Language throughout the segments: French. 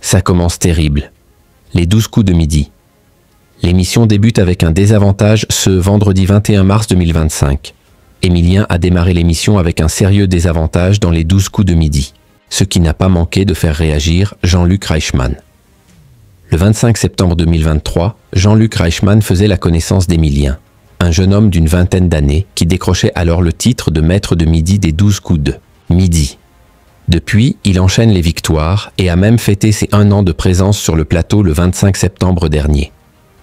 Ça commence terrible. Les 12 coups de midi. L'émission débute avec un désavantage ce vendredi 21 mars 2025. Émilien a démarré l'émission avec un sérieux désavantage dans les 12 coups de midi, ce qui n'a pas manqué de faire réagir Jean-Luc Reichmann. Le 25 septembre 2023, Jean-Luc Reichmann faisait la connaissance d'Émilien, un jeune homme d'une vingtaine d'années qui décrochait alors le titre de maître de midi des 12 coups de midi. Depuis, il enchaîne les victoires et a même fêté ses 1 an de présence sur le plateau le 25 septembre dernier.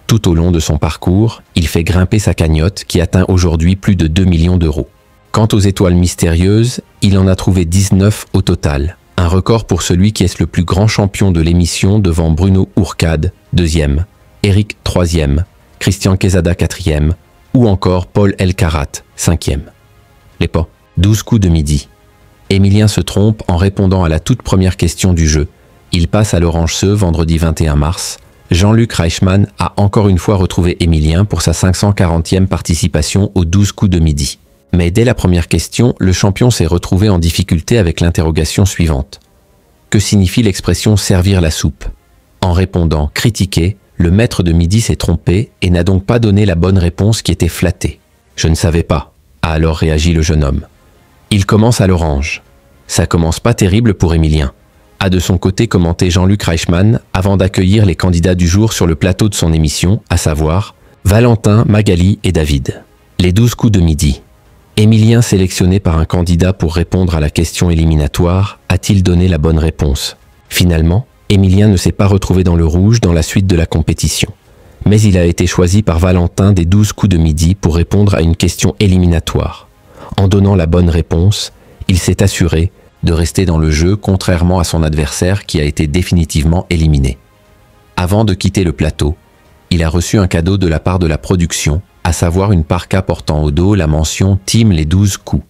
Tout au long de son parcours, il fait grimper sa cagnotte qui atteint aujourd'hui plus de 2 millions d'euros. Quant aux étoiles mystérieuses, il en a trouvé 19 au total, un record pour celui qui est le plus grand champion de l'émission devant Bruno Ourcade, 2e, Eric, 3e, Christian Quesada, 4e, ou encore Paul Elkarat, 5e. Les pas. 12 coups de midi. Émilien se trompe en répondant à la toute première question du jeu. Il passe à l'Orange ce vendredi 21 mars. Jean-Luc Reichmann a encore une fois retrouvé Émilien pour sa 540e participation aux 12 coups de midi. Mais dès la première question, le champion s'est retrouvé en difficulté avec l'interrogation suivante. Que signifie l'expression « servir la soupe » ? En répondant « critiquer », le maître de midi s'est trompé et n'a donc pas donné la bonne réponse qui était flattée. « Je ne savais pas », a alors réagi le jeune homme. Il commence à l'Orange. Ça commence pas terrible pour Émilien, a de son côté commenté Jean-Luc Reichmann avant d'accueillir les candidats du jour sur le plateau de son émission, à savoir Valentin, Magali et David. Les 12 coups de midi. Émilien, sélectionné par un candidat pour répondre à la question éliminatoire, a-t-il donné la bonne réponse? Finalement, Émilien ne s'est pas retrouvé dans le rouge dans la suite de la compétition. Mais il a été choisi par Valentin des 12 coups de midi pour répondre à une question éliminatoire. En donnant la bonne réponse, il s'est assuré de rester dans le jeu contrairement à son adversaire qui a été définitivement éliminé. Avant de quitter le plateau, il a reçu un cadeau de la part de la production, à savoir une parka portant au dos la mention « Team les 12 coups ».